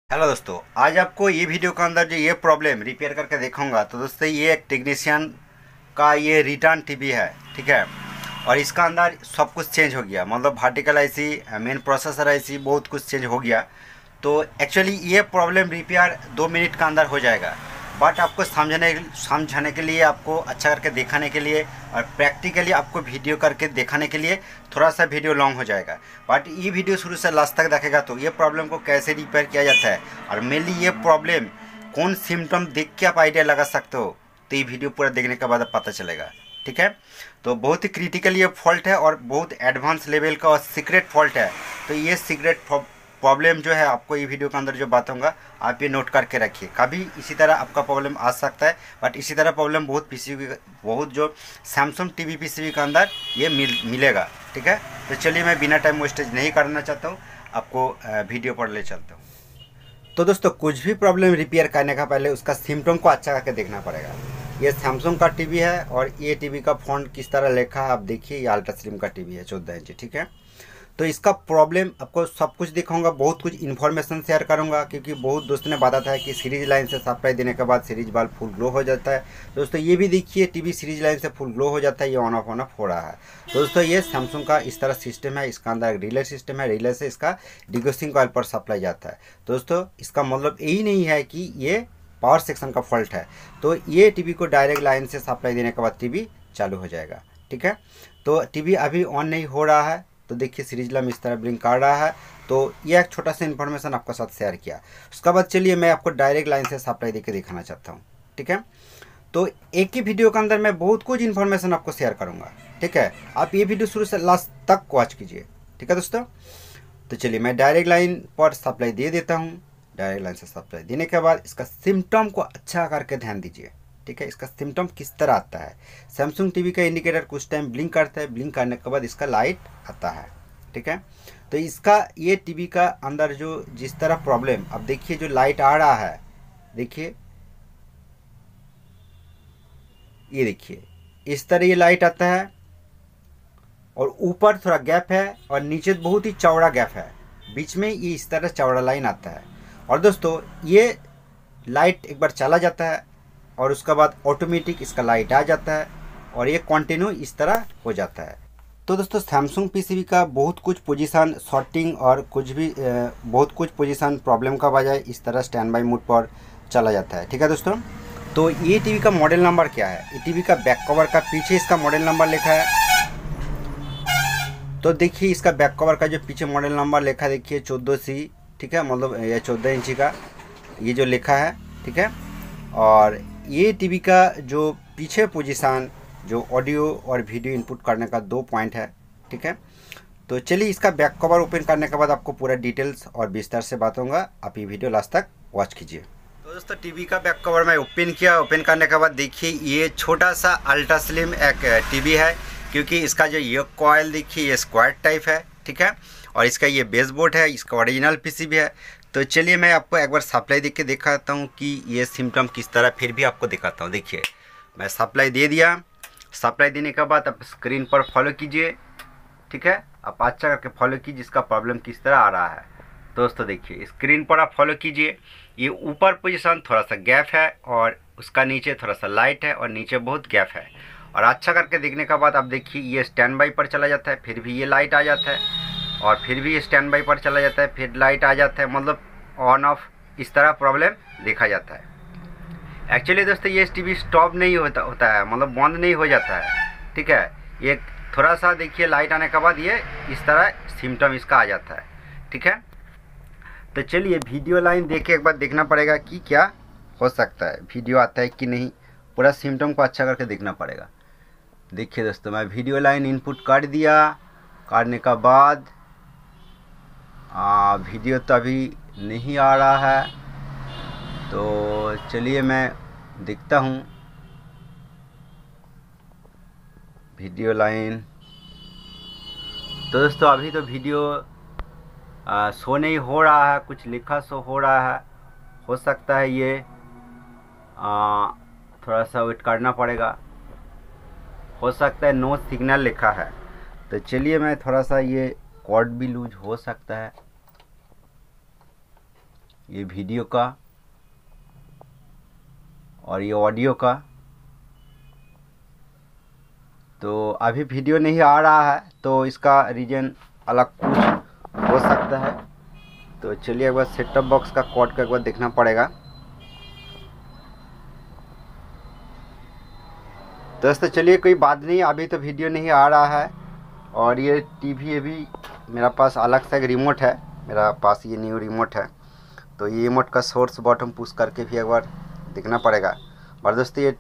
Hello दोस्तों, आज आपको ये वीडियो के अंदर जो ये प्रॉब्लम रिपेयर करके दिखाऊंगा। तो दोस्तों ये एक टेक्नीशियन का ये रिटर्न टीवी है, ठीक है। और इसका अंदर सब कुछ चेंज हो गया, मतलब vertical IC, main processor IC, बहुत कुछ चेंज हो गया। तो एक्चुअली ये प्रॉब्लम रिपेयर 2 मिनट का अंदर हो जाएगा, बट आपको समझाने के लिए, आपको अच्छा करके दिखाने के लिए और प्रैक्टिकली आपको वीडियो करके दिखाने के लिए थोड़ा सा वीडियो लॉन्ग हो जाएगा। बट ये वीडियो शुरू से लास्ट तक देखेगा तो ये प्रॉब्लम को कैसे रिपेयर किया जाता है और मेनली ये प्रॉब्लम कौन सिम्टम देख के आप आइडिया लगा सकते हो, तो ये वीडियो पूरा देखने के बाद पता चलेगा, ठीक है। तो बहुत ही क्रिटिकल ये फॉल्ट है और बहुत एडवांस लेवल का और सीक्रेट फॉल्ट है। तो ये सीक्रेट प्रॉब्लम जो है, आपको ये वीडियो के अंदर जो बात होगा आप ये नोट करके रखिए। कभी इसी तरह आपका प्रॉब्लम आ सकता है, बट इसी तरह प्रॉब्लम बहुत जो सैमसंग टीवी पीसीबी के अंदर ये मिलेगा, ठीक है। तो चलिए, मैं बिना टाइम वेस्टेज नहीं करना चाहता हूँ, आपको वीडियो पर ले चलता हूँ। तो दोस्तों, कुछ भी प्रॉब्लम रिपेयर करने का पहले उसका सिम्टम को अच्छा करके देखना पड़ेगा। ये सैमसंग का टीवी है और ये टीवी का फ़ॉन्ट किस तरह लिखा है आप देखिए। ये अल्ट्रा स्लिम का टीवी है 14 इंच, ठीक है। तो इसका प्रॉब्लम आपको सब कुछ दिखाऊंगा, बहुत कुछ इन्फॉर्मेशन शेयर करूंगा, क्योंकि बहुत दोस्तों ने बताया है कि सीरीज लाइन से सप्लाई देने के बाद सीरीज बल्ब फुल ग्लो हो जाता है। दोस्तों ये भी देखिए, टीवी सीरीज लाइन से फुल ग्लो हो जाता है, ये ऑन ऑफ हो रहा है। दोस्तों ये सैमसंग का इस तरह सिस्टम है, इसका अंदर एक रिले सिस्टम है, रिले से इसका डिगोसिंग कॉइल पर सप्लाई जाता है। दोस्तों इसका मतलब यही नहीं है कि ये पावर सेक्शन का फॉल्ट है। तो ये टीवी को डायरेक्ट लाइन से सप्लाई देने के बाद टीवी चालू हो जाएगा, ठीक है। तो टीवी अभी ऑन नहीं हो रहा है, तो देखिए सीरीज लैम्प इस तरह ब्लिंक कर रहा है। तो ये एक छोटा सा इन्फॉर्मेशन आपके साथ शेयर किया। उसके बाद चलिए मैं आपको डायरेक्ट लाइन से सप्लाई देके दिखाना चाहता हूँ, ठीक है। तो एक ही वीडियो के अंदर मैं बहुत कुछ इन्फॉर्मेशन आपको शेयर करूँगा, ठीक है। आप ये वीडियो शुरू से लास्ट तक वॉच कीजिए, ठीक है दोस्तों। तो चलिए मैं डायरेक्ट लाइन पर सप्लाई दे देता हूँ। डायरेक्ट लाइन से सप्लाई देने के बाद इसका सिम्टम को अच्छा करके ध्यान दीजिए, ठीक है। इसका सिम्टम किस तरह आता है। सैमसंग टीवी का इंडिकेटर कुछ टाइम ब्लिंक करता है, ब्लिंक करने के बाद इसका लाइट आता है, ठीक है। तो इसका ये टीवी का अंदर जो जिस तरह प्रॉब्लम, अब देखिए जो लाइट आ रहा है, देखिए ये देखिए इस तरह ये लाइट आता है और ऊपर थोड़ा गैप है और नीचे बहुत ही चौड़ा गैप है, बीच में ये इस तरह चौड़ा लाइन आता है। और दोस्तों ये लाइट एक बार चला जाता है और उसके बाद ऑटोमेटिक इसका लाइट आ जाता है और ये कंटिन्यू इस तरह हो जाता है। तो दोस्तों सैमसंग पीसीबी का बहुत कुछ पोजीशन शॉर्टिंग और कुछ भी बहुत कुछ पोजीशन प्रॉब्लम का बजाय इस तरह स्टैंड बाई मोड पर चला जाता है, ठीक है दोस्तों। तो ये टीवी का मॉडल नंबर क्या है, ये टीवी का बैक कवर का पीछे इसका मॉडल नंबर लिखा है। तो देखिए इसका बैक कवर का जो पीछे मॉडल नंबर लिखा है, देखिए 14C, ठीक है, मतलब ये 14 इंची का ये जो लिखा है, ठीक है। और ये टीवी का जो पीछे पोजीशन जो ऑडियो और वीडियो इनपुट करने का 2 पॉइंट है, ठीक है। तो चलिए इसका बैक कवर ओपन करने के बाद आपको पूरा डिटेल्स और विस्तार से बात होगा, आप ये वीडियो लास्ट तक वॉच कीजिए। तो दोस्तों टीवी का बैक कवर मैं ओपन किया, ओपन करने के बाद देखिए ये छोटा सा अल्ट्रा स्लिम एक टीवी है, क्योंकि इसका जो ये कॉइल देखिए ये स्क्वायर टाइप है, ठीक है। और इसका ये बेसबोर्ड है, इसका ओरिजिनल पीसीबी है। तो चलिए मैं आपको एक बार सप्लाई दे के दिखाता हूँ कि ये सिम्टम किस तरह, फिर भी आपको दिखाता हूँ। देखिए मैं सप्लाई दे दिया, सप्लाई देने के बाद आप स्क्रीन पर फॉलो कीजिए, ठीक है। आप अच्छा करके फॉलो कीजिए इसका प्रॉब्लम किस तरह आ रहा है। दोस्तों देखिए स्क्रीन पर आप फॉलो कीजिए, ये ऊपर पोजीशन थोड़ा सा गैप है और उसका नीचे थोड़ा सा लाइट है और नीचे बहुत गैप है। और अच्छा करके देखने के बाद आप देखिए ये स्टैंड बाई पर चला जाता है, फिर भी ये लाइट आ जाता है और फिर भी ये स्टैंड बाई पर चला जाता है, फिर लाइट आ जाता है, मतलब ऑन ऑफ इस तरह प्रॉब्लम देखा जाता है। एक्चुअली दोस्तों ये टीवी स्टॉप नहीं होता है, मतलब बंद नहीं हो जाता है, ठीक है। ये थोड़ा सा देखिए लाइट आने के बाद ये इस तरह सिम्टम इसका आ जाता है, ठीक है। तो चलिए वीडियो लाइन देख के एक बार देखना पड़ेगा कि क्या हो सकता है, वीडियो आता है कि नहीं, पूरा सिम्टम को अच्छा करके देखना पड़ेगा। देखिए दोस्तों मैं वीडियो लाइन इनपुट कर दिया, करने का बाद वीडियो तो अभी नहीं आ रहा है। तो चलिए मैं देखता हूँ वीडियो लाइन। तो दोस्तों अभी तो वीडियो शो नहीं हो रहा है, कुछ लिखा शो हो रहा है, हो सकता है ये थोड़ा सा वेट करना पड़ेगा, हो सकता है नो सिग्नल लिखा है। तो चलिए मैं थोड़ा सा ये कॉर्ड भी लूज हो सकता है, ये वीडियो का और ये ऑडियो का। तो अभी वीडियो नहीं आ रहा है तो इसका रीज़न अलग कुछ हो सकता है। तो चलिए एक बार सेट टॉप बॉक्स का कोड को एक बार देखना पड़ेगा। दोस्तों चलिए कोई बात नहीं, अभी तो वीडियो नहीं आ रहा है। और ये टीवी अभी मेरा पास अलग सा एक रिमोट है, मेरा पास ये न्यू रिमोट है। तो ये रिमोट का सोर्स बटन पुश करके भी एक बार देखना पड़ेगा। और दोस्तों ये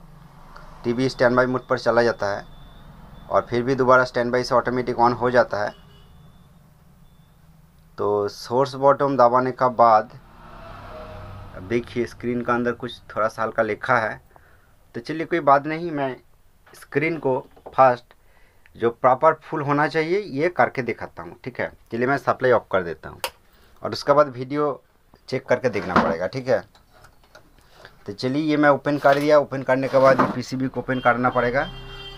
टीवी स्टैंड बाई मोड पर चला जाता है और फिर भी दोबारा स्टैंड बाई से ऑटोमेटिक ऑन हो जाता है। तो सोर्स बटन दबाने का बाद अब देखिए स्क्रीन का अंदर कुछ थोड़ा सा हल्का लिखा है। तो चलिए कोई बात नहीं, मैं स्क्रीन को फर्स्ट जो प्रॉपर फुल होना चाहिए ये करके दिखाता हूँ। ठीक है, चलिए मैं सप्लाई ऑफ कर देता हूँ और उसके बाद वीडियो चेक करके देखना पड़ेगा। ठीक है, तो चलिए ये मैं ओपन कर दिया। ओपन करने के बाद ये पीसीबी को ओपन करना पड़ेगा।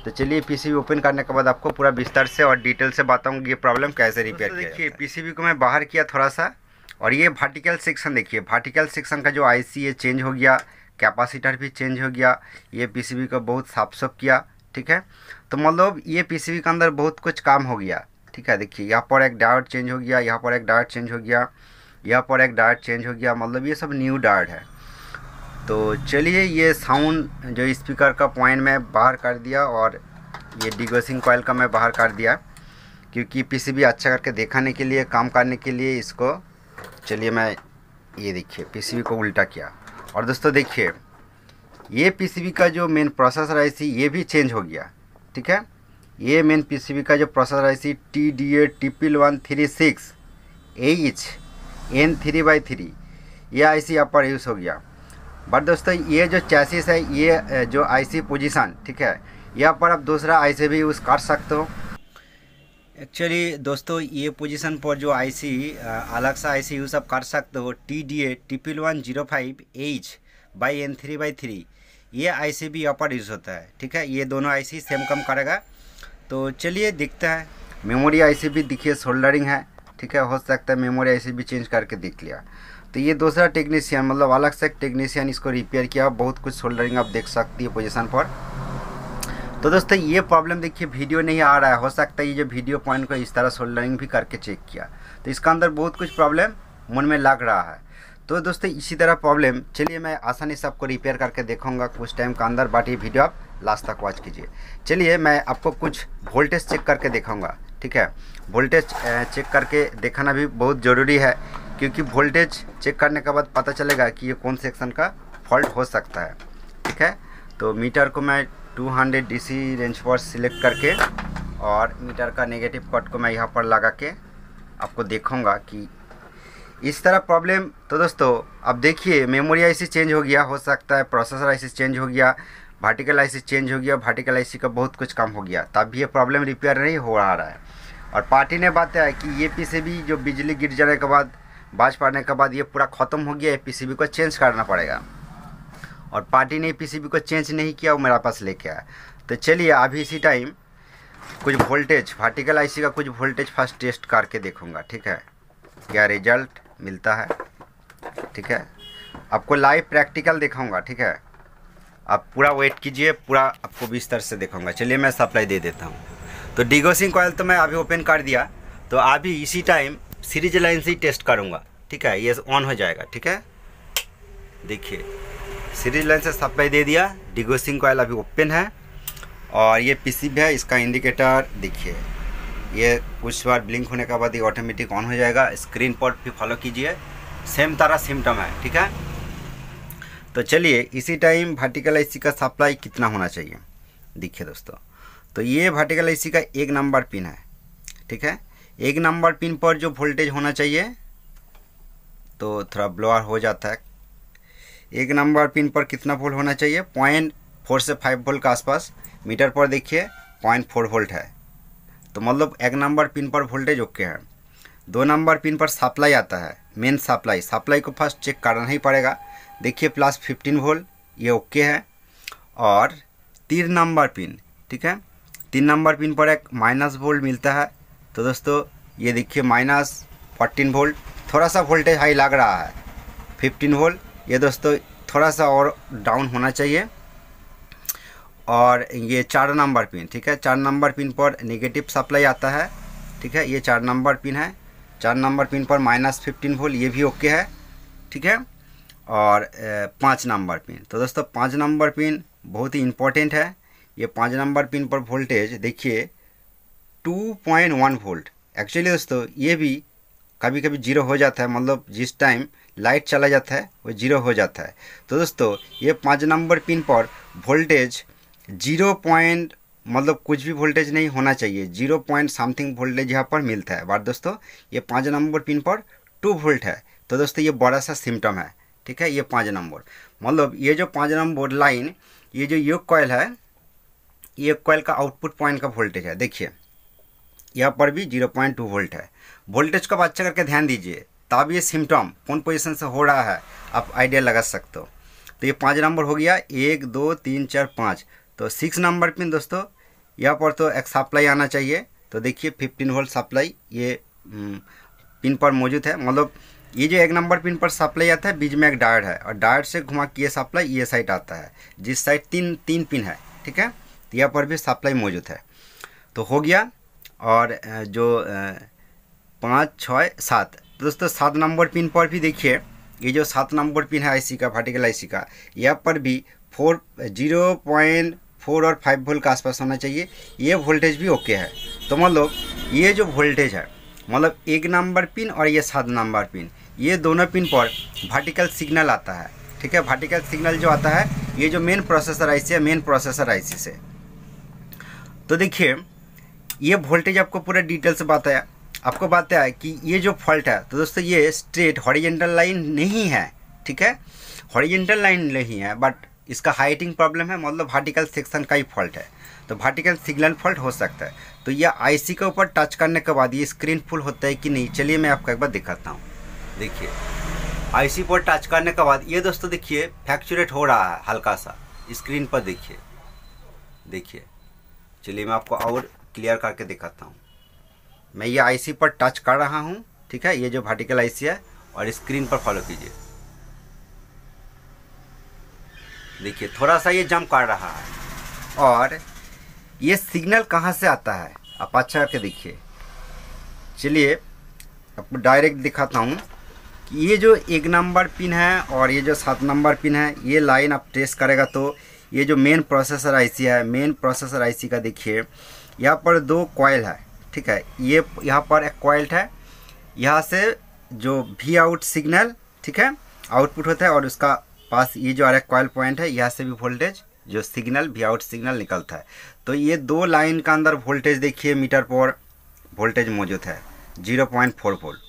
तो चलिए पीसीबी ओपन करने के बाद आपको पूरा विस्तार से और डिटेल से बताऊंगा ये प्रॉब्लम कैसे रिपेयर किया। देखिए पीसीबी को मैं बाहर किया थोड़ा सा, और ये वर्टिकल सेक्शन देखिए, वर्टिकल सेक्शन का जो आईसी है चेंज हो गया, कैपेसिटर भी चेंज हो गया। ये पीसीबी को बहुत साफ साफ किया। ठीक है, तो मतलब ये पीसीबी के अंदर बहुत कुछ काम हो गया। ठीक है, देखिए यहाँ पर एक डायोड चेंज हो गया, यहाँ पर एक डायोड चेंज हो गया, यहाँ पर एक डायोड चेंज हो गया, मतलब ये सब न्यू डायोड है। तो चलिए ये साउंड जो स्पीकर का पॉइंट मैं बाहर कर दिया और ये डिगोसिंग कॉइल का मैं बाहर कर दिया, क्योंकि पीसीबी अच्छा करके दिखाने के लिए, काम करने के लिए इसको। चलिए मैं ये देखिए पीसीबी को उल्टा किया। और दोस्तों देखिए ये पीसीबी का जो मेन प्रोसेसर आईसी ये भी चेंज हो गया। ठीक है, ये मेन पीसीबी का जो प्रोसेसर आईसी TDA136H-N3/3 ये आईसी यहाँ पर यूज़ हो गया। बट दोस्तों ये जो चैसिस है, ये जो आईसी पोजीशन, ठीक है, यहाँ पर आप दूसरा आईसी भी यूज़ कर सकते हो। एक्चुअली दोस्तों ये पोजीशन पर जो आईसी अलग सा आईसी यूज़ आप कर सकते हो। TDA105H/N3/3 ये आईसी भी यहाँ पर यूज़ होता है। ठीक है, ये दोनों आईसी सेम काम करेगा। तो चलिए देखते हैं। मेमोरी आईसी भी देखिए सोल्डरिंग है। ठीक है, हो सकता है मेमोरी आईसी भी चेंज करके देख लिया। तो ये दूसरा टेक्नीशियन, मतलब अलग से टेक्नीशियन इसको रिपेयर किया। बहुत कुछ सोल्डरिंग आप देख सकती है पोजीशन पर। तो दोस्तों ये प्रॉब्लम देखिए वीडियो नहीं आ रहा है, हो सकता है ये जो वीडियो पॉइंट को इस तरह सोल्डरिंग भी करके चेक किया, तो इसका अंदर बहुत कुछ प्रॉब्लम मन में लग रहा है। तो दोस्तों इसी तरह प्रॉब्लम, चलिए मैं आसानी से आपको रिपेयर करके देखूंगा कुछ टाइम का अंदर, बट ये वीडियो आप लास्ट तक वॉच कीजिए। चलिए मैं आपको कुछ वोल्टेज चेक करके दिखाऊंगा। ठीक है, वोल्टेज चेक करके दिखाना भी बहुत ज़रूरी है, क्योंकि वोल्टेज चेक करने के बाद पता चलेगा कि ये कौन सेक्शन का फॉल्ट हो सकता है। ठीक है, तो मीटर को मैं 200 DC रेंज पर सिलेक्ट करके और मीटर का नेगेटिव कट को मैं यहाँ पर लगा के आपको देखूंगा कि इस तरह प्रॉब्लम। तो दोस्तों अब देखिए मेमोरी आईसी चेंज हो गया, हो सकता है प्रोसेसर आईसी चेंज हो गया, वर्टिकल आईसी चेंज हो गया, वर्टिकल आईसी का बहुत कुछ काम हो गया, तब भी ये प्रॉब्लम रिपेयर नहीं हो रहा है। और पार्टी ने बताया कि ये पीसीबी जो बिजली गिर जाने के बाद, बाज पड़ने के बाद ये पूरा ख़त्म हो गया, पीसीबी को चेंज करना पड़ेगा। और पार्टी ने पीसीबी को चेंज नहीं किया, वो मेरा पास लेके आया। तो चलिए अभी इसी टाइम कुछ वोल्टेज, वर्टिकल आईसी का कुछ वोल्टेज फर्स्ट टेस्ट करके देखूंगा। ठीक है, क्या रिजल्ट मिलता है। ठीक है, आपको लाइव प्रैक्टिकल दिखाऊंगा। ठीक है, आप पूरा वेट कीजिए, पूरा आपको विस्तार से दिखाऊंगा। चलिए मैं सप्लाई दे देता हूँ। तो डिगोसिंग कॉइल तो मैं अभी ओपन कर दिया, तो अभी इसी टाइम सीरीज लाइन से ही टेस्ट करूँगा। ठीक है, ये ऑन हो जाएगा। ठीक है, देखिए सीरीज लाइन से सप्लाई दे दिया, डिगोसिंग कॉइल अभी ओपन है और ये पीसीबी है। इसका इंडिकेटर देखिए, ये कुछ बार ब्लिंक होने के बाद ये ऑटोमेटिक ऑन हो जाएगा। स्क्रीन पर भी फॉलो कीजिए, सेम तरह सिम्टम है। ठीक है, तो चलिए इसी टाइम वर्टिकल आईसी का सप्लाई कितना होना चाहिए देखिए दोस्तों। तो ये वर्टिकल आईसी का 1 नंबर पिन है। ठीक है, 1 नंबर पिन पर जो वोल्टेज होना चाहिए, तो थोड़ा ब्लोअर हो जाता है। 1 नंबर पिन पर कितना वोल्ट होना चाहिए? 0.4 से 5 वोल्ट के आसपास। मीटर पर देखिए 0.4 वोल्ट है, तो मतलब 1 नंबर पिन पर वोल्टेज ओके है। 2 नंबर पिन पर सप्लाई आता है, मेन सप्लाई को फर्स्ट चेक करना ही पड़ेगा। देखिए +15 वोल्ट, ये ओके है। और 3 नंबर पिन, ठीक है, 3 नंबर पिन पर एक माइनस वोल्ट मिलता है। तो दोस्तों ये देखिए -14 वोल्ट, थोड़ा सा वोल्टेज हाई लग रहा है। 15 वोल्ट। ये दोस्तों थोड़ा सा और डाउन होना चाहिए। और ये 4 नंबर पिन, ठीक है, 4 नंबर पिन पर नेगेटिव सप्लाई आता है, ठीक है, ये 4 नंबर पिन है। 4 नंबर पिन पर -15 वोल्ट, ये भी ओके है, ठीक है। और 5 नंबर पिन, तो दोस्तों 5 नंबर पिन बहुत ही इम्पोर्टेंट है। ये 5 नंबर पिन पर वोल्टेज देखिए 2.1 वोल्ट। एक्चुअली दोस्तों ये भी कभी कभी 0 हो जाता है, मतलब जिस टाइम लाइट चला जाता है वो 0 हो जाता है। तो दोस्तों ये 5 नंबर पिन पर वोल्टेज 0 पॉइंट, मतलब कुछ भी वोल्टेज नहीं होना चाहिए, 0 पॉइंट समथिंग वोल्टेज यहाँ पर मिलता है। बट दोस्तों ये 5 नंबर पिन पर 2 वोल्ट है। तो दोस्तों ये बड़ा सा सिम्टम है, ठीक है। ये 5 नंबर, मतलब ये जो 5 नंबर लाइन, ये जो योक कॉइल है, ये कॉइल का आउटपुट पॉइंट का वोल्टेज है। देखिए यहाँ पर भी 0.2 वोल्ट है। वोल्टेज को अच्छा करके ध्यान दीजिए, तब ये सिम्टम कौन पोजीशन से हो रहा है आप आइडिया लगा सकते हो। तो ये 5 नंबर हो गया, 1 2 3 4 5। तो 6 नंबर पिन दोस्तों, यहाँ पर तो एक सप्लाई आना चाहिए। तो देखिए 15 वोल्ट सप्लाई ये पिन पर मौजूद है। मतलब ये जो 1 नंबर पिन पर सप्लाई आता है, बीच में एक डायोड है और डायोड से घुमा के ये सप्लाई ये साइड आता है, जिस साइड तीन पिन है, ठीक है। तो यहाँ पर भी सप्लाई मौजूद है। तो हो गया। और जो 5 6 7, तो दोस्तों 7 नंबर पिन पर भी देखिए, ये जो 7 नंबर पिन है आईसी का, वर्टिकल आईसी का, यहाँ पर भी 0.4 और 5 वोल्ट का आसपास होना चाहिए। ये वोल्टेज भी ओके है। तो मतलब ये जो वोल्टेज है, मतलब 1 नंबर पिन और ये 7 नंबर पिन, ये दोनों पिन पर वर्टिकल सिग्नल आता है, ठीक है। वर्टिकल सिग्नल जो आता है ये जो मेन प्रोसेसर आईसी है, मेन प्रोसेसर आईसी से। तो देखिए ये वोल्टेज आपको पूरा डिटेल से बताया, आपको बताया कि ये जो फॉल्ट है, तो दोस्तों ये स्ट्रेट हॉरिजॉन्टल लाइन नहीं है, ठीक है, हॉरिजॉन्टल लाइन नहीं है, बट इसका हाइटिंग प्रॉब्लम है, मतलब वर्टिकल सेक्शन का ही फॉल्ट है। तो वर्टिकल सिग्नल फॉल्ट हो सकता है। तो ये आईसी के ऊपर टच करने के बाद ये स्क्रीन फुल होता है कि नहीं, चलिए मैं आपको एक बार दिखाता हूँ। देखिए आईसी पर टच करने के बाद ये दोस्तों देखिए फ्लैक्चुएट हो रहा है हल्का सा, स्क्रीन पर देखिए। चलिए मैं आपको और क्लियर करके दिखाता हूँ। मैं ये आईसी पर टच कर रहा हूँ, ठीक है, ये जो वर्टिकल आईसी है, और स्क्रीन पर फॉलो कीजिए। देखिए थोड़ा सा ये जंप कर रहा है। और ये सिग्नल कहाँ से आता है आप अच्छा करके देखिए। चलिए आपको डायरेक्ट दिखाता हूँ कि ये जो 1 नंबर पिन है और ये जो 7 नंबर पिन है, ये लाइन आप ट्रेस करेगा तो ये जो मेन प्रोसेसर आईसी है, मेन प्रोसेसर आईसी का देखिए यहाँ पर 2 कॉइल है, ठीक है। ये यहाँ पर एक कॉइल है, यहाँ से जो वी आउट सिग्नल, ठीक है, आउटपुट होता है, और उसका पास ये जो एक कॉइल पॉइंट है, यहाँ से भी वोल्टेज जो सिग्नल वी आउट सिग्नल निकलता है। तो ये 2 लाइन का अंदर वोल्टेज देखिए, मीटर पर वोल्टेज मौजूद है 0.4 वोल्ट।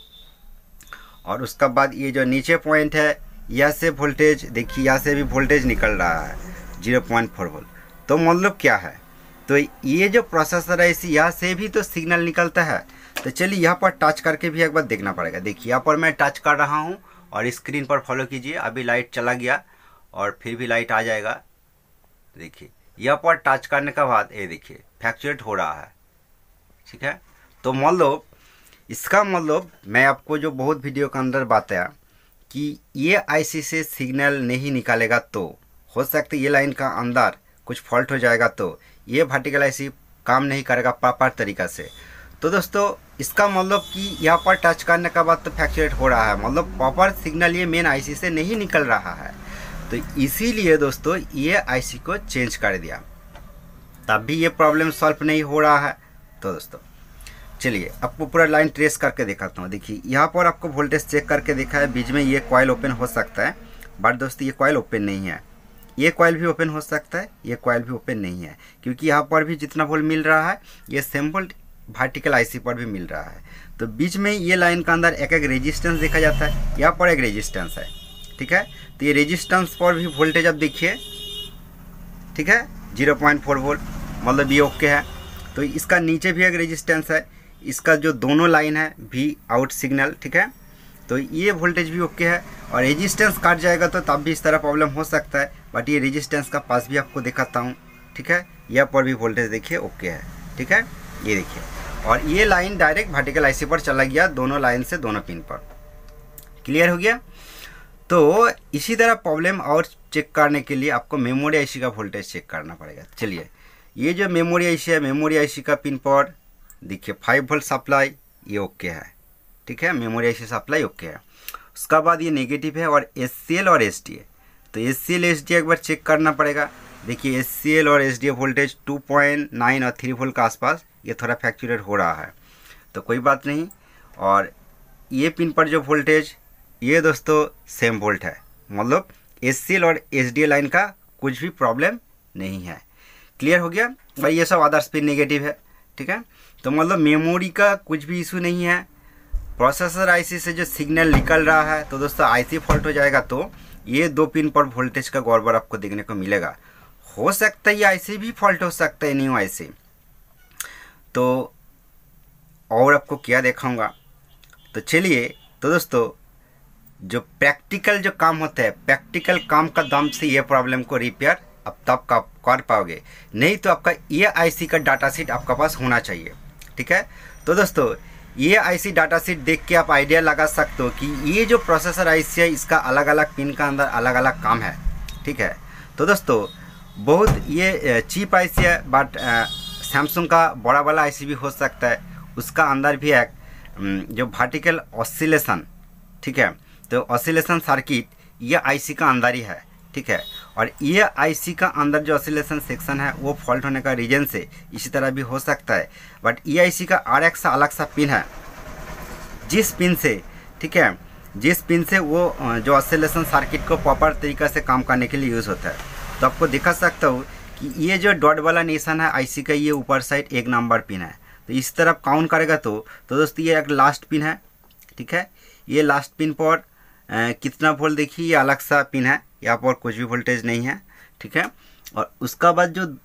और उसका बाद ये जो नीचे पॉइंट है, यहाँ से वोल्टेज देखिए, यहाँ से भी वोल्टेज निकल रहा है 0.4 वोल्ट। तो मतलब क्या है, तो ये जो प्रोसेसर है इसी यहाँ से भी तो सिग्नल निकलता है। तो चलिए यहाँ पर टच करके भी एक बार देखना पड़ेगा। देखिए यहाँ पर मैं टच कर रहा हूँ और स्क्रीन पर फॉलो कीजिए। अभी लाइट चला गया और फिर भी लाइट आ जाएगा। देखिए यहाँ पर टच करने के बाद ये देखिए फ्लैक्चुएट हो रहा है, ठीक है। तो मतलब इसका मतलब मैं आपको जो बहुत वीडियो के अंदर बताया कि ये आईसी से सिग्नल नहीं निकालेगा तो हो सकता है ये लाइन का अंदर कुछ फॉल्ट हो जाएगा, तो ये वर्टिकल आईसी काम नहीं करेगा प्रॉपर तरीक़ा से। तो दोस्तों इसका मतलब कि यहाँ पर टच करने के बाद तो फ्लैक्चुएट हो रहा है, मतलब प्रॉपर सिग्नल ये मेन आईसी से नहीं निकल रहा है। तो इसीलिए दोस्तों ये आईसी को चेंज कर दिया, तब भी ये प्रॉब्लम सॉल्व नहीं हो रहा है। तो दोस्तों चलिए आपको पूरा लाइन ट्रेस करके दिखाता हूँ। देखिए यहाँ पर आपको वोल्टेज चेक करके देखा है, बीच में ये कॉइल ओपन हो सकता है, बट दोस्तों ये कॉइल ओपन नहीं है। ये कॉइल भी ओपन हो सकता है, ये कॉइल भी ओपन नहीं है, क्योंकि यहाँ पर भी जितना वोल्ट मिल रहा है ये सेम वोल्ट वर्टिकल आईसी पर भी मिल रहा है। तो बीच में ये लाइन का अंदर एक एक रेजिस्टेंस देखा जाता है, यहाँ पर एक रेजिस्टेंस है, ठीक है। तो ये रेजिस्टेंस पर भी वोल्टेज आप देखिए, ठीक है, 0.4 वोल्ट, मतलब ये ओके है। तो इसका नीचे भी एक रेजिस्टेंस है, इसका जो दोनों लाइन है वी आउट सिग्नल, ठीक है। तो ये वोल्टेज भी ओके है। और रेजिस्टेंस काट जाएगा तो तब भी इस तरह प्रॉब्लम हो सकता है, बट ये रेजिस्टेंस का पास भी आपको दिखाता हूँ, ठीक है। यहाँ पर भी वोल्टेज देखिए ओके है, ठीक है, ये देखिए। और ये लाइन डायरेक्ट वर्टिकल आईसी पर चला गया, दोनों लाइन से दोनों पिन पर। क्लियर हो गया। तो इसी तरह प्रॉब्लम और चेक करने के लिए आपको मेमोरी आईसी का वोल्टेज चेक करना पड़ेगा। चलिए, ये जो मेमोरी आईसी है, मेमोरी आईसी का पिन पोर्ट देखिए 5 वोल्ट सप्लाई ये ओके है, ठीक है, मेमोरी आईसी सप्लाई ओके है। उसका बाद ये नेगेटिव है और एचसीएल और एसडीए, तो एचसीएल एसडीए एक बार चेक करना पड़ेगा। देखिए एचसीएल और एसडीए वोल्टेज 2.9 और 3 वोल्ट के आसपास ये थोड़ा फ्लैक्चुएट हो रहा है, तो कोई बात नहीं। और ये पिन पर जो वोल्टेज ये दोस्तों सेम वोल्ट है, मतलब एचसीएल और एसडीए लाइन का कुछ भी प्रॉब्लम नहीं है। क्लियर हो गया भाई, ये सब अदर्स पिन नेगेटिव है, ठीक है। तो मतलब मेमोरी का कुछ भी इशू नहीं है। प्रोसेसर आईसी से जो सिग्नल निकल रहा है तो दोस्तों आईसी फॉल्ट हो जाएगा, तो ये 2 पिन पर वोल्टेज का गड़बड़ आपको देखने को मिलेगा। हो सकता है ये आईसी भी फॉल्ट हो सकता है, न्यू आईसी। तो और आपको क्या दिखाऊंगा, तो चलिए, तो दोस्तों जो प्रैक्टिकल जो काम होता है, प्रैक्टिकल काम का दम से ये प्रॉब्लम को रिपेयर अब तब कर पाओगे, नहीं तो आपका ये आईसी का डाटा शीट आपके पास होना चाहिए, ठीक है। तो दोस्तों ये आईसी डाटा शीट देख के आप आइडिया लगा सकते हो कि ये जो प्रोसेसर आईसी है इसका अलग अलग पिन का अंदर अलग अलग काम है, ठीक है। तो दोस्तों बहुत ये चीप आईसी है, बट सैमसंग का बड़ा वाला आईसी भी हो सकता है, उसका अंदर भी एक जो वर्टिकल ऑसिलेशन, ठीक है, तो ऑसिलेशन सर्किट ये आईसी का अंदर ही है, ठीक है। और ये आईसी का अंदर जो ऑसिलेशन सेक्शन है वो फॉल्ट होने का रीजन से इसी तरह भी हो सकता है, बट ये आईसी का RX सा अलग सा पिन है, जिस पिन से, ठीक है, जिस पिन से वो जो ऑसिलेशन सर्किट को प्रॉपर तरीक़े से काम करने के लिए यूज़ होता है। तो आपको दिखा सकता हूँ कि ये जो डॉट वाला निशान है आईसी का, ये ऊपर साइड 1 नंबर पिन है, तो इस तरफ काउंट करेगा तो दोस्तों ये एक लास्ट पिन है, ठीक है। ये लास्ट पिन पर कितना वोल्ट देखिए, ये अलग सा पिन है, यहाँ पर कुछ भी वोल्टेज नहीं है, ठीक है। और उसका बाद जो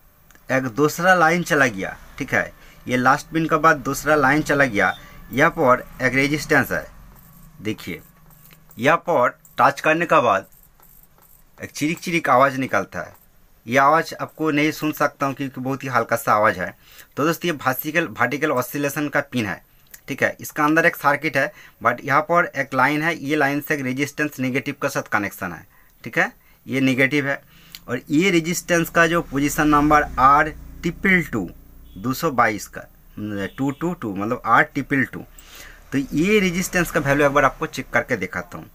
एक दूसरा लाइन चला गया, ठीक है, ये लास्ट पिन के बाद दूसरा लाइन चला गया, यहाँ पर एक रेजिस्टेंस है, देखिए यहाँ पर टच करने के बाद एक चिरिक चिरिक आवाज़ निकलता है। ये आवाज़ आपको नहीं सुन सकता हूँ क्योंकि बहुत ही हल्का सा आवाज़ है। तो दोस्तों ये वर्टिकल ऑसिलेशन का पिन है, ठीक है। इसका अंदर एक सर्किट है, बट यहाँ पर एक लाइन है, ये लाइन से एक रेजिस्टेंस नेगेटिव के साथ कनेक्शन है, ठीक है, ये नेगेटिव है। और ये रेजिस्टेंस का जो पोजीशन नंबर R222 222 का 222 मतलब R222, तो ये रेजिस्टेंस का वैल्यू एक बार आपको चेक करके दिखाता हूँ।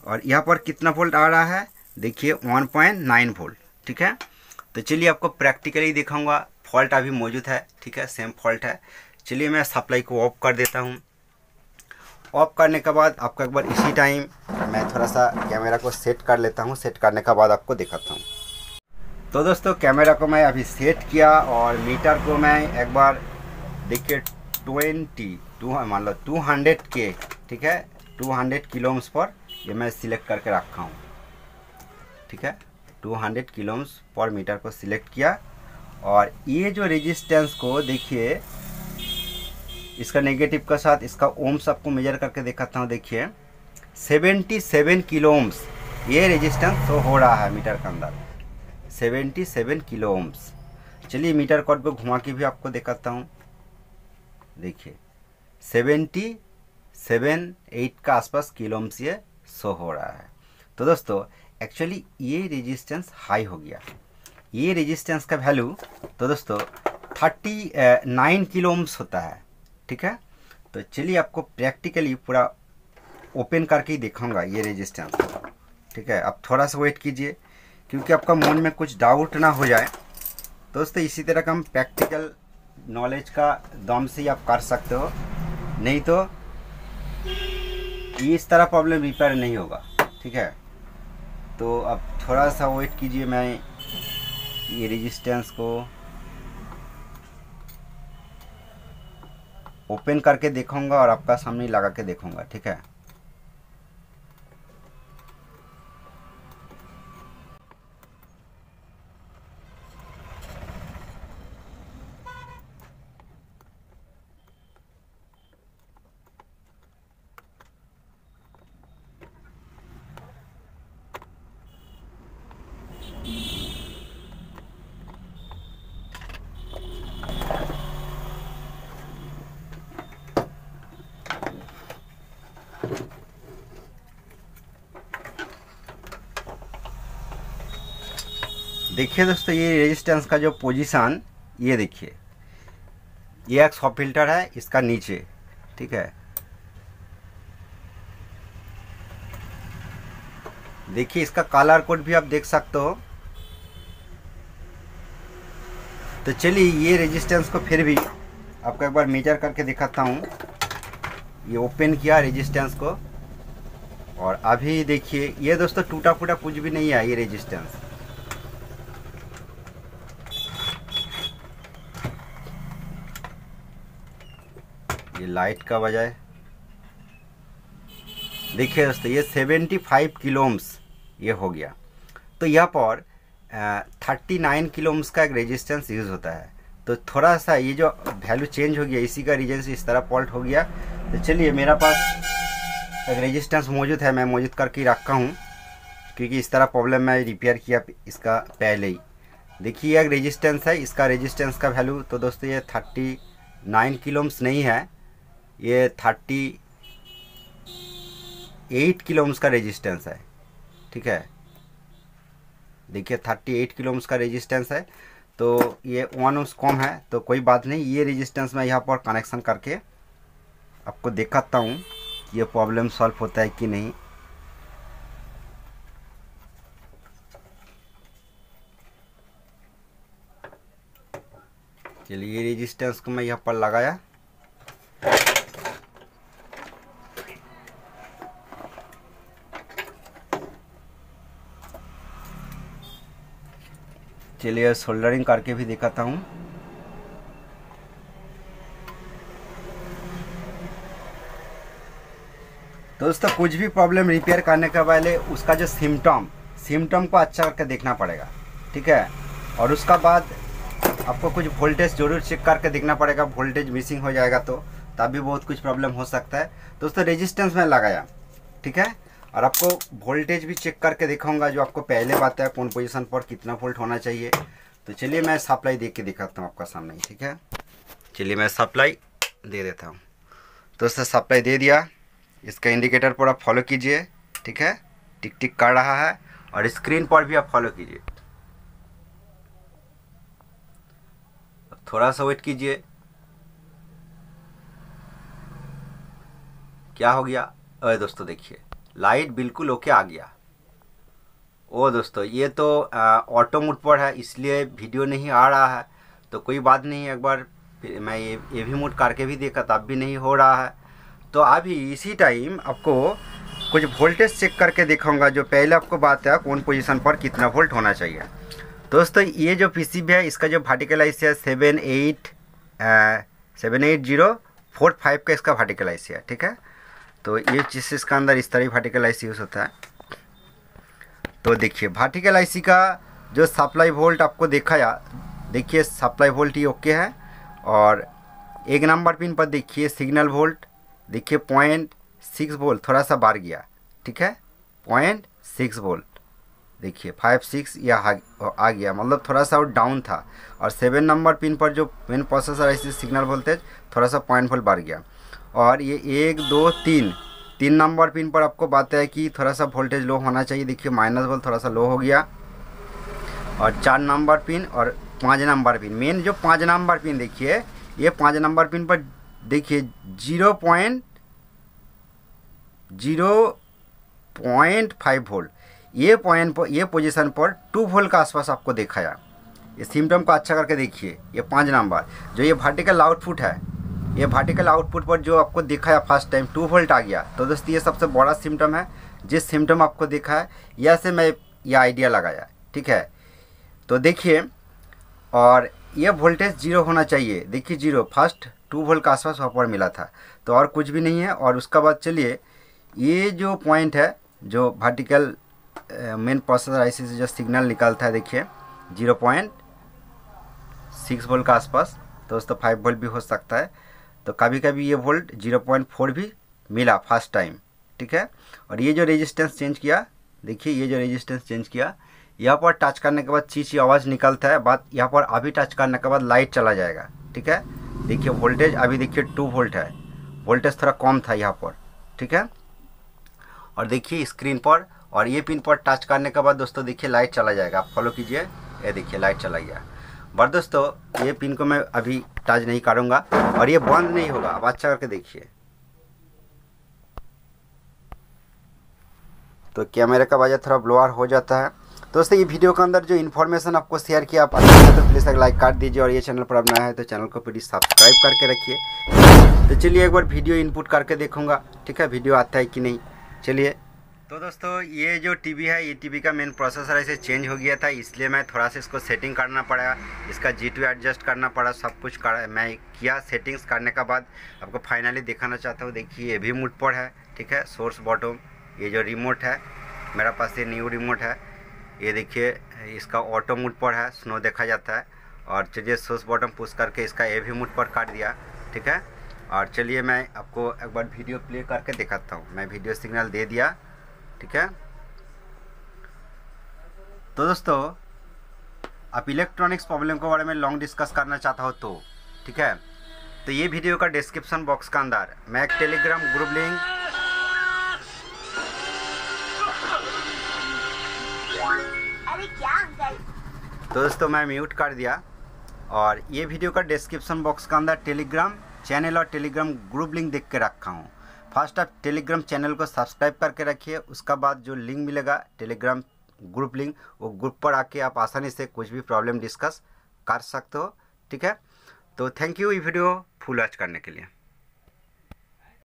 और यहाँ पर कितना वोल्ट आ रहा है, देखिए 1.9 वोल्ट, ठीक है। तो चलिए आपको प्रैक्टिकली दिखाऊंगा, फॉल्ट अभी मौजूद है, ठीक है, सेम फॉल्ट है। चलिए मैं सप्लाई को ऑफ कर देता हूँ। ऑफ करने के बाद आपको एक बार इसी टाइम मैं थोड़ा सा कैमरा को सेट कर लेता हूँ, सेट करने के बाद आपको दिखाता हूँ। तो दोस्तों कैमरा को मैं अभी सेट किया और मीटर को मैं एक बार देखिए 200 के, ठीक है, 200 किलो ओम्स पर ये मैं सिलेक्ट करके रखा हूँ, ठीक है, 200 किलो ओम्स पर मीटर को सिलेक्ट किया। और ये जो रेजिस्टेंस को देखिए, इसका नेगेटिव के साथ इसका ओम्स आपको मेजर करके दिखाता हूँ। देखिए 77 किलो ओम्स ये रेजिस्टेंस तो हो रहा है मीटर के अंदर, 77 किलो ओम्स। चलिए मीटर कॉर्ड पे घुमा के भी आपको दिखाता हूँ। देखिए 77-8 का आसपास किलो ओम्स ये शो हो रहा है। तो दोस्तों एक्चुअली ये रेजिस्टेंस हाई हो गया। ये रेजिस्टेंस का वैल्यू तो दोस्तों 39 किलो ओम्स होता है, ठीक है। तो चलिए आपको प्रैक्टिकली पूरा ओपन करके ही दिखाऊंगा ये रेजिस्टेंस, ठीक है। आप थोड़ा सा वेट कीजिए क्योंकि आपका मन में कुछ डाउट ना हो जाए। दोस्तों इसी तरह का हम प्रैक्टिकल नॉलेज का दम से ही आप कर सकते हो, नहीं तो इस तरह प्रॉब्लम रिपेयर नहीं होगा, ठीक है। तो अब थोड़ा सा वेट कीजिए, मैं ये रेजिस्टेंस को ओपन करके देखूंगा और आपका सामने लगा के देखूंगा, ठीक है। देखिए दोस्तों, ये रेजिस्टेंस का जो पोजीशन, ये देखिए, ये एक सब फिल्टर है इसका नीचे, ठीक है। देखिए इसका कलर कोड भी आप देख सकते हो। तो चलिए ये रेजिस्टेंस को फिर भी आपको एक बार मेजर करके दिखाता हूँ। ये ओपन किया रेजिस्टेंस को, और अभी देखिए ये दोस्तों टूटा फूटा कुछ भी नहीं है ये रेजिस्टेंस। ये लाइट का वजह, देखिए दोस्तों ये 75 किलो ओम्स ये हो गया। तो यहाँ पर 39 किलो ओम्स का एक रेजिस्टेंस यूज़ होता है। तो थोड़ा सा ये जो वैल्यू चेंज हो गया, इसी का रीजन से इस तरह फॉल्ट हो गया। तो चलिए मेरा पास एक रेजिस्टेंस मौजूद है, मैं मौजूद करके रखा हूँ, क्योंकि इस तरह प्रॉब्लम मैं रिपेयर किया इसका पहले ही। देखिए एक रेजिस्टेंस है, इसका रेजिस्टेंस का वैल्यू तो दोस्तों ये 39 किलो ओम्स नहीं है, ये 38 किलो ओम्स का रेजिस्टेंस है, ठीक है। देखिए 38 किलो ओम्स का रेजिस्टेंस है, तो ये 1 ओम्स कम है, तो कोई बात नहीं। ये रेजिस्टेंस मैं यहाँ पर कनेक्शन करके आपको दिखाता हूँ ये प्रॉब्लम सॉल्व होता है कि नहीं। चलिए ये रेजिस्टेंस को मैं यहाँ पर लगाया, चलिए सोल्डरिंग करके भी दिखाता हूँ। दोस्तों कुछ भी प्रॉब्लम रिपेयर करने के पहले उसका जो सिम्टम को अच्छा करके देखना पड़ेगा, ठीक है। और उसका बाद आपको कुछ वोल्टेज जरूर चेक करके देखना पड़ेगा, वोल्टेज मिसिंग हो जाएगा तो तब भी बहुत कुछ प्रॉब्लम हो सकता है। दोस्तों रेजिस्टेंस में लगाया, ठीक है, और आपको वोल्टेज भी चेक करके दिखाऊंगा, जो आपको पहले बात है कौन पोजीशन पर कितना वोल्ट होना चाहिए। तो चलिए मैं सप्लाई दे के दिखाता हूँ आपका सामने, ठीक है। चलिए मैं सप्लाई दे देता हूँ। दोस्तों सप्लाई दे दिया, इसका इंडिकेटर पर आप फॉलो कीजिए, ठीक है, टिक टिक कर रहा है, और स्क्रीन पर भी आप फॉलो कीजिए। थोड़ा सा वेट कीजिए, क्या हो गया। अरे दोस्तों देखिए लाइट बिल्कुल ओके आ गया। ओ दोस्तों ये तो ऑटो मोड पर है, इसलिए वीडियो नहीं आ रहा है, तो कोई बात नहीं, एक बार मैं ये भी मोड करके भी देखा तब भी नहीं हो रहा है। तो अभी इसी टाइम आपको कुछ वोल्टेज चेक करके दिखाऊंगा, जो पहले आपको बात है कौन पोजीशन पर कितना वोल्ट होना चाहिए। दोस्तों ये जो पीसीबी है इसका जो वर्टिकल आईसी है 78045 का इसका वर्टिकल आईसी है, ठीक है। तो ये चीज़ इसका अंदर इस तरह वर्टिकल आईसी यूज़ होता है। तो देखिए वर्टिकल आईसी का जो सप्लाई वोल्ट आपको दिखाया, देखिए सप्लाई वोल्ट ये ओके है, और 1 नंबर पिन पर देखिए सिग्नल वोल्ट, देखिए 0.6 वोल्ट थोड़ा सा बढ़ गया, ठीक है, 0.6 वोल्ट, देखिए 5-6 या आ गया, मतलब थोड़ा सा और डाउन था। और 7 नंबर पिन पर जो मेन प्रोसेसर ऐसे सिग्नल वोल्टेज थोड़ा सा 0.5 वोल्ट बढ़ गया। और ये 1 2 3 नंबर पिन पर आपको बात है कि थोड़ा सा वोल्टेज लो होना चाहिए, देखिए -1 वोल्ट थोड़ा सा लो हो गया। और 4 नंबर पिन और 5 नंबर पिन, मेन जो 5 नंबर पिन देखिए, ये 5 नंबर पिन पर देखिए 0.5 वोल्ट, ये पोजीशन पर 2 वोल्ट का आसपास आपको दिखाया। ये सिम्टम को अच्छा करके देखिए, ये 5 नंबर जो ये वर्टिकल आउटपुट है, ये वर्टिकल आउटपुट पर जो आपको दिखाया फर्स्ट टाइम 2 वोल्ट आ गया। तो दोस्तों ये सबसे बड़ा सिम्टम है, जिस सिम्टम आपको दिखा है यह से मैं ये आइडिया लगाया, ठीक है। तो देखिए, और ये वोल्टेज 0 होना चाहिए, देखिए 0 फर्स्ट 2 वोल्ट का आसपास वहाँ पर मिला था, तो और कुछ भी नहीं है। और उसका बाद चलिए ये जो पॉइंट है, जो वर्टिकल मेन प्रोसेसर आईसी से जो सिग्नल निकलता है, देखिए 0.6 वोल्ट का आसपास, दोस्तों 5 वोल्ट भी हो सकता है। तो कभी कभी ये वोल्ट 0.4 भी मिला फर्स्ट टाइम, ठीक है। और ये जो रेजिस्टेंस चेंज किया, देखिए ये जो रेजिस्टेंस चेंज किया, यहाँ पर टच करने के बाद ची आवाज़ निकलता है, बात यहाँ पर अभी टच करने के बाद लाइट चला जाएगा, ठीक है। देखिए वोल्टेज अभी देखिए 2 वोल्ट है, वोल्टेज थोड़ा कम था यहाँ पर, ठीक है। और देखिए स्क्रीन पर, और ये पिन पर टच करने के बाद दोस्तों देखिए लाइट चला जाएगा, आप फॉलो कीजिए, ये देखिए लाइट चला गया। बट दोस्तों ये पिन को मैं अभी टच नहीं करूँगा और ये बंद नहीं होगा। अब अच्छा करके देखिए, तो कैमरे का वजह थोड़ा ब्लोअर हो जाता है। दोस्तों ये वीडियो के अंदर जो इन्फॉर्मेशन आपको शेयर किया आप अच्छा है तो प्लीज़ एक लाइक कर दीजिए और ये चैनल पर अब नया है तो चैनल को प्लीज़ सब्सक्राइब करके रखिए। तो चलिए एक बार वीडियो इनपुट करके देखूँगा, ठीक है, वीडियो आता है कि नहीं। चलिए। तो दोस्तों ये जो टीवी है, ये टीवी का मेन प्रोसेसर ऐसे चेंज हो गया था, इसलिए मैं थोड़ा सा इसको सेटिंग करना पड़ा, इसका G2 एडजस्ट करना पड़ा, सब कुछ मैं किया। सेटिंग्स करने के बाद आपको फाइनली दिखाना चाहता हूँ। देखिए ये भी मोड पर है, ठीक है, सोर्स बॉटम। ये जो रिमोट है मेरा पास, ये न्यू रिमोट है। ये देखिए इसका ऑटो मोड पर है, स्नो देखा जाता है। और चलिए सोर्स बॉटम पुश करके इसका AV मोड पर काट दिया, ठीक है। और चलिए मैं आपको एक बार वीडियो प्ले करके दिखाता हूँ। मैं वीडियो सिग्नल दे दिया, ठीक है। तो दोस्तों आप इलेक्ट्रॉनिक्स प्रॉब्लम के बारे में लॉन्ग डिस्कस करना चाहता हो तो, ठीक है, तो ये वीडियो का डिस्क्रिप्शन बॉक्स के अंदर मैं एक टेलीग्राम ग्रुप लिंक, तो दोस्तों मैं म्यूट कर दिया। और ये वीडियो का डिस्क्रिप्शन बॉक्स के अंदर टेलीग्राम चैनल और टेलीग्राम ग्रुप लिंक देख के रखा हूँ। फर्स्ट आप टेलीग्राम चैनल को सब्सक्राइब करके रखिए, उसका बाद जो लिंक मिलेगा टेलीग्राम ग्रुप लिंक, वो ग्रुप पर आके आप आसानी से कुछ भी प्रॉब्लम डिस्कस कर सकते हो, ठीक है। तो थैंक यू ये वीडियो फुल वॉच करने के लिए।